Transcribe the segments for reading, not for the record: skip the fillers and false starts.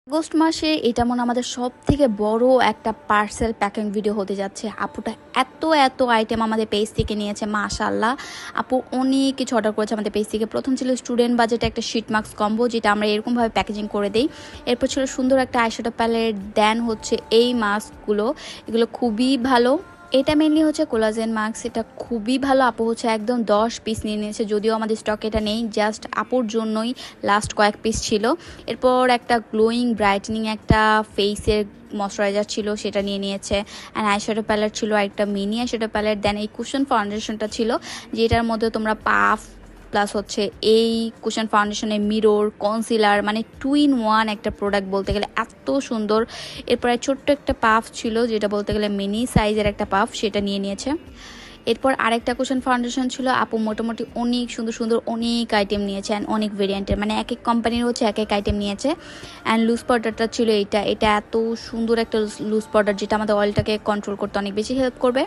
August মাসে এটা মনে হয় আমাদের সবথেকে বড় একটা পার্সেল প্যাকিং ভিডিও হতে যাচ্ছে। আপুটা এত এত আইটেম আমাদের পেজ থেকে নিয়েছে, মাশাআল্লাহ। আপু অনেক কিছু অর্ডার করেছে আমাদের পেজ থেকে। প্রথম ছিল স্টুডেন্ট বাজেটে একটা শিট মাস্ক কম্বো, যেটা আমরা এরকমভাবে প্যাকেজিং করে দিই। এরপর ছিল সুন্দর একটা আইশ্যাডো প্যালেট, দেন হচ্ছে এই মাস্কগুলো, এগুলো খুবই ভালো। এটা মেনলি হচ্ছে কোলাজেন মাস্ক, এটা খুবই ভালো। আপু হচ্ছে একদম 10 পিস নিয়ে নিয়েছে, যদিও আমাদের স্টক এটা নেই, জাস্ট আপুর জন্যই লাস্ট কয়েক পিস ছিল। এরপর একটা গ্লোয়িং ব্রাইটনিং একটা ফেসের ময়শ্চারাইজার ছিল, সেটা নিয়ে নিয়েছে। অ্যান্ড আইশ্যাডো প্যালেট ছিল, একটা মিনি আইশ্যাডো প্যালেট। দেন এই কুশন ফাউন্ডেশনটা ছিল, যেটার মধ্যে তোমরা পাফ প্লাস হচ্ছে এই কুশন ফাউন্ডেশনের মিরর কনসিলার, মানে 2 in 1 একটা প্রোডাক্ট বলতে গেলে, এত সুন্দর। এরপরে ছোট্ট একটা পাফ ছিল, যেটা বলতে গেলে মিনি সাইজের একটা পাফ, সেটা নিয়ে নিয়েছে। এরপর আরেকটা কুশন ফাউন্ডেশন ছিল। আপু মোটামুটি অনেক সুন্দর সুন্দর অনেক আইটেম নিয়েছে, অ্যান্ড অনেক ভেরিয়েন্টের, মানে এক এক কোম্পানির হচ্ছে এক এক আইটেম নিয়েছে। অ্যান্ড লুজ পাউডারটা ছিল এটা এত সুন্দর একটা লুজ পাউডার, যেটা আমাদের অয়েলটাকে কন্ট্রোল করতে অনেক বেশি হেল্প করবে।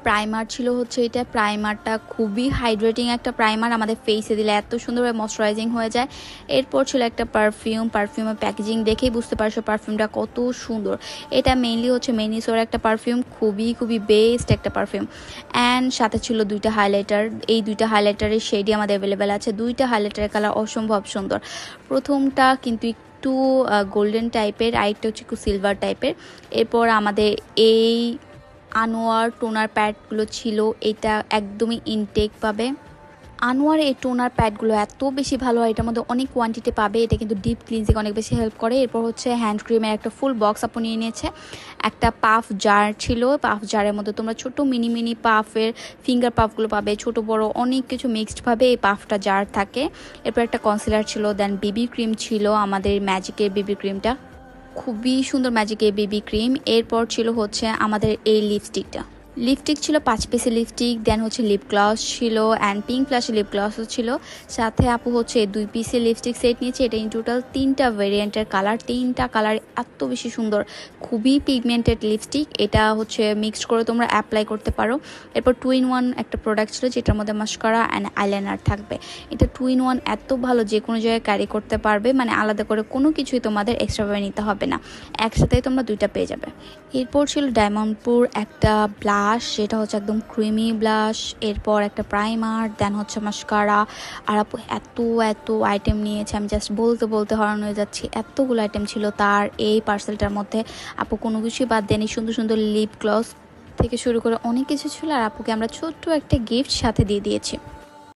প্রাইমার ছিল হচ্ছে এটা, প্রাইমারটা খুবই হাইড্রেটিং একটা প্রাইমার, আমাদের ফেসে দিলে এত সুন্দরভাবে ময়শ্চারাইজিং হয়ে যায়। এরপর ছিল একটা পারফিউমের প্যাকেজিং দেখেই বুঝতে পারছো পারফিউমটা কত সুন্দর। এটা মেইনলি হচ্ছে মেনিসোর একটা পারফিউম, খুবই খুবই বেস্ট একটা পারফিউম। অ্যান্ড সাথে ছিল 2টা হাইলাইটার, এই 2টা হাইলাইটারের শেডই আমাদের অ্যাভেলেবেল আছে। 2টা হাইলাইটারের কালার অসম্ভব সুন্দর। প্রথমটা কিন্তু একটু গোল্ডেন টাইপের, আরেকটা হচ্ছে একটু সিলভার টাইপের। এরপর আমাদের এই আনোয়ার টোনার প্যাডগুলো ছিল, এটা একদমই ইনটেক পাবে। আনোয়ার এই টোনার প্যাডগুলো এত বেশি ভালো, এটার মধ্যে অনেক কোয়ান্টিটি পাবে, এটা কিন্তু ডিপ ক্লিনজিং অনেক বেশি হেল্প করে। এরপর হচ্ছে হ্যান্ড ক্রিমের একটা ফুল বক্স আপু নিয়ে নিয়েছে। একটা পাফ জার ছিল, পাফ জারের মধ্যে তোমরা ছোট মিনি মিনি পাফের ফিঙ্গার পাফগুলো পাবে, ছোট বড় অনেক কিছু মিক্সডভাবে এই পাফটা জার থাকে। এরপর একটা কনসিলার ছিল, দেন বেবি ক্রিম ছিল, আমাদের ম্যাজিকের বেবি ক্রিমটা খুবই সুন্দর, ম্যাজিকের বেবি ক্রিম। এরপর ছিল হচ্ছে আমাদের এই লিপস্টিক ছিল 5 পিসের লিপস্টিক, দেন হচ্ছে লিপ গ্লস ছিল, অ্যান্ড পিঙ্ক ফ্ল্যাশের লিপ গ্লসও ছিল। সাথে আপু হচ্ছে 2 পিসের লিপস্টিক সেট নিয়েছে। এটা ইন টোটাল 3টা ভেরিয়েন্টের কালার, 3টা কালার এত বেশি সুন্দর, খুবই পিগমেন্টেড লিপস্টিক। এটা হচ্ছে মিক্সড করে তোমরা অ্যাপ্লাই করতে পারো। এরপর 2 in 1 একটা প্রোডাক্ট ছিল, যেটার মধ্যে মাস্কারা অ্যান্ড আইলাইনার থাকবে। এটা 2 in 1 এত ভালো, যে কোনো জায়গায় ক্যারি করতে পারবে, মানে আলাদা করে কোনো কিছুই তোমাদের এক্সট্রাভাবে নিতে হবে না, একসাথেই তোমরা 2টা পেয়ে যাবে। এরপর ছিল ডায়মন্ডপুর একটা ব্লাশ, যেটা হচ্ছে একদম ক্রিমি ব্লাশ। এরপর একটা প্রাইমার, দেন হচ্ছে মাস্কারা। আর আপু এত এত আইটেম নিয়েছে, আমি জাস্ট বলতে বলতে হরান হয়ে যাচ্ছি, এতগুলো আইটেম ছিল তার এই পার্সেলটার মধ্যে। আপু কোনো কিছুই বাদ দেয়নি, সুন্দর সুন্দর লিপ গ্লস থেকে শুরু করে অনেক কিছু ছিল। আর আপুকে আমরা ছোট্ট একটা গিফট সাথে দিয়ে দিয়েছি।